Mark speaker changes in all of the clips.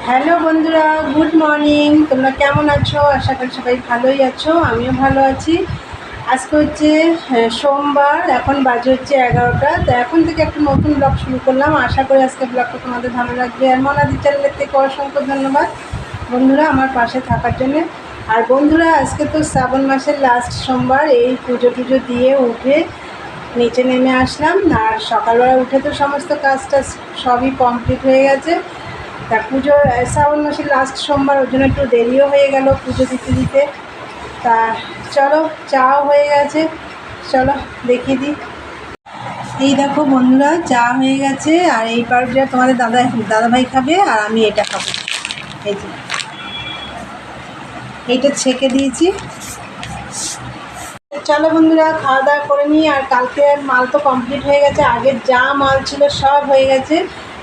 Speaker 1: Hello বন্ধুরা, good morning. তোমরা কেমন আছো? আশা করি সবাই ভালোই আছো, আমিও ভালো আছি। আজকে হচ্ছে সোমবার, এখন বাজে হচ্ছে 11টা। তো এখন থেকে একটা নতুন ব্লগ শুরু করলাম। আশা করি আজকে ব্লগটা তোমাদের ভালো লাগবে। আর মনাদি চ্যানেলের থেকে অসংখ্য ধন্যবাদ বন্ধুরা আমার পাশে থাকার জন্যে। আর বন্ধুরা, আজকে তো শ্রাবণ মাসের লাস্ট সোমবার। এই পুজো টুজো দিয়ে উঠে নিচে নেমে আসলাম। আর সকালবেলা উঠে তো সমস্ত কাজটা সবই কমপ্লিট হয়ে গেছে। তা পুজো শ্রাবণ মাসের লাস্ট সোমবার, ওর জন্য একটু দেরিও হয়ে গেল পুজো দিতে দিতে। তা চলো, চাও হয়ে গেছে, চলো দেখিয়ে দিই। এই দেখো বন্ধুরা, চা হয়ে গেছে। আর এই পাউরুটিটা তোমাদের দাদাভাই খাবে, আর আমি এটা খাবো। এই যে এইটা ছেঁকে দিয়েছি। চলো বন্ধুরা, খাওয়া দাওয়া করে নিই। আর কালকে মাল তো কমপ্লিট হয়ে গেছে, আগের যা মাল ছিল সব হয়ে গেছে।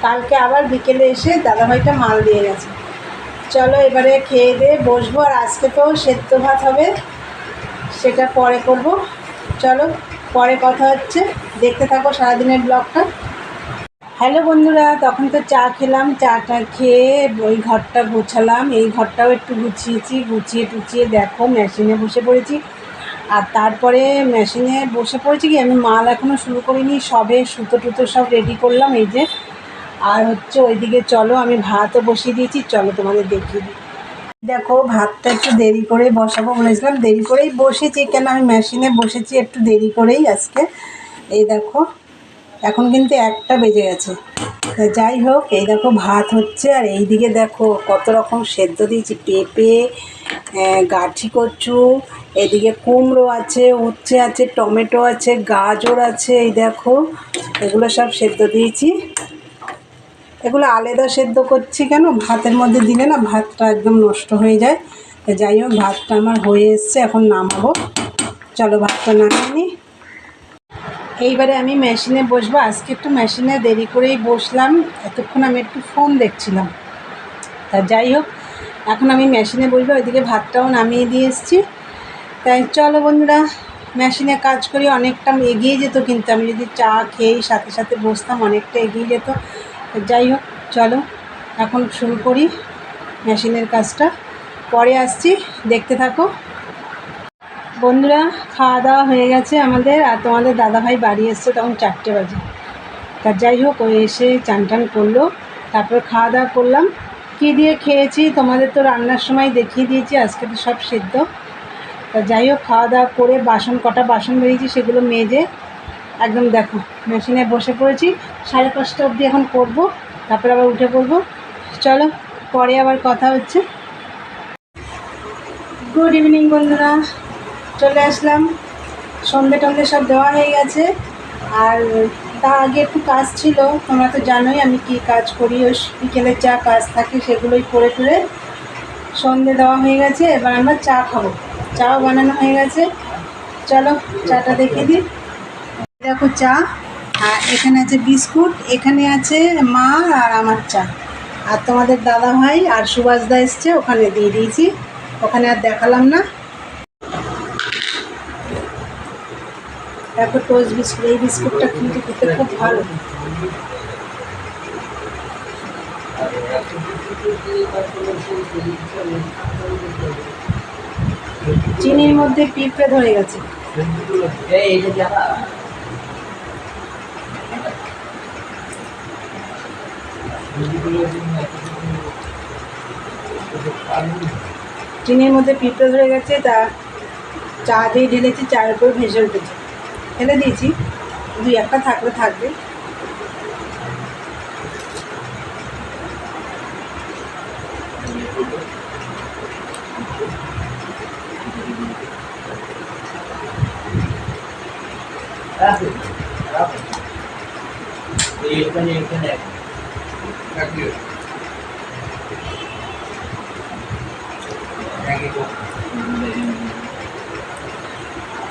Speaker 1: কালকে আবার বিকেলে এসে দাদাভাইটা মাল দিয়ে গেছে। চলো এবারে খেয়ে দিয়ে বসবো। আর আজকে তো সেদ্ধ ভাত হবে, সেটা পরে করব। চলো পরে কথা হচ্ছে, দেখতে থাকো সারাদিনের ব্লগটা। হ্যালো বন্ধুরা, তখন তো চা খেলাম। চাটা খেয়ে ওই ঘরটা গোছালাম, এই ঘরটাও একটু গুছিয়েছি। গুছিয়ে টুচিয়ে দেখো মেশিনে বসে পড়েছি। আর তারপরে মেশিনে বসে পড়েছি কি, আমি মাল এখনও শুরু করিনি, সবে সুতো টুতো সব রেডি করলাম এই যে। আর হচ্ছে ওইদিকে চলো, আমি ভাতও বসিয়ে দিয়েছি, চলো তোমাদের দেখিয়ে দিই। দেখো ভাতটা একটু দেরি করে বসাবো বলেছিলাম, দেরি করেই বসেছি। কেন আমি মেশিনে বসেছি একটু দেরি করেই আজকে। এই দেখো এখন কিন্তু 1টা বেজে গেছে। তা যাই হোক, এই দেখো ভাত হচ্ছে। আর এই দিকে দেখো কত রকম সেদ্ধ দিয়েছি, পেঁপে, গাঠি কচু, এদিকে কুমড়ো আছে, উচ্ছে আছে, টমেটো আছে, গাজর আছে। এই দেখো এগুলো সব সেদ্ধ দিয়েছি। এগুলো আলাদা সেদ্ধ করছি কেন, ভাতের মধ্যে দিলে না ভাতটা একদম নষ্ট হয়ে যায়। যাই হোক, ভাতটা আমার হয়ে এসছে, এখন নামাবো। চলো ভাতটা নামিয়ে নিই। এইবারে আমি মেশিনে বসবো। আজকে একটু মেশিনে দেরি করেই বসলাম, এতক্ষণ আমি একটু ফোন দেখছিলাম। তা যাই হোক, এখন আমি মেশিনে বসবো। ওইদিকে ভাতটাও নামিয়ে দিয়ে এসেছি। তাই চলো বন্ধুরা, মেশিনে কাজ করি, অনেকটা এগিয়ে যেত। কিন্তু আমি যদি চা খেয়েই সাথে সাথে বসতাম, অনেকটা এগিয়ে যেত। যাই হোক, চলো এখন শুরু করি মেশিনের কাজটা, পরে আসছি, দেখতে থাকো বন্ধুরা। খাওয়া দাওয়া হয়ে গেছে আমাদের। আর তোমাদের দাদাভাই বাড়ি এসছে তখন 4টে বাজে। তা যাই হোক, ওই এসে চান টান করলো, তারপর খাওয়া দাওয়া করলাম। কী দিয়ে খেয়েছি তোমাদের তো রান্নার সময় দেখিয়ে দিয়েছি, আজকে তো সব সেদ্ধ। তা যাই হোক, খাওয়া দাওয়া করে কটা বাসন বেরিয়েছি, সেগুলো মেজে একদম দেখো মেশিনে বসে পড়েছি। 5:30 অবধি এখন করব, তারপরে আবার উঠে পড়বো। চলো পরে আবার কথা হচ্ছে। গুড ইভিনিং বন্ধুরা, চলে আসলাম। সন্ধে টন্ধে সব দেওয়া হয়ে গেছে। আর তার আগে একটু কাজ ছিল, তোমরা তো জানোই আমি কি কাজ করি। ওই বিকেলের যা কাজ থাকে সেগুলোই করে টুরে সন্ধে দেওয়া হয়ে গেছে। এবার আমরা চা খাবো, চাও বানানো হয়ে গেছে। চলো চাটা দেখিয়ে দিই। দেখো চা, আর এখানে আছে বিস্কুট, এখানে আছে মা আর আমার চা। আর তোমাদের দাদা ভাই আর সুভাষদা এসছে, ওখানে দিয়ে দিয়েছি, ওখানে আর দেখালাম না। দেখো টোস্ট বিস্কুট, এই বিস্কুটটা কিন্তু খেতে খুব ভালো। চিনির মধ্যে পিঁপড়ে ধরে গেছে। চিনির মধ্যে পিঁপড়ে ধরে গেছে, তা চা দিয়ে ঢেলেছি, চায়ের উপর ভেসে উঠেছে। ফেলে দিয়েছি, 2-1টা থাকলে থাকবে।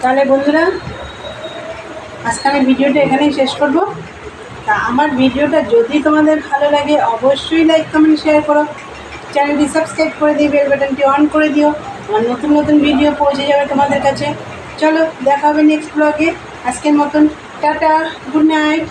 Speaker 1: তাহলে বন্ধুরা, আজকে আমি ভিডিওটা এখানেই শেষ করব। তা আমার ভিডিওটা যদি তোমাদের ভালো লাগে অবশ্যই লাইক কমেন্ট শেয়ার করো, চ্যানেলটি সাবস্ক্রাইব করে দিও, বেল বাটনটি অন করে দিও, আমার নতুন নতুন ভিডিও পৌঁছে যাবে তোমাদের কাছে। চলো দেখা হবে নেক্সট ব্লগে। আজকের মতন টাটা, গুড নাইট।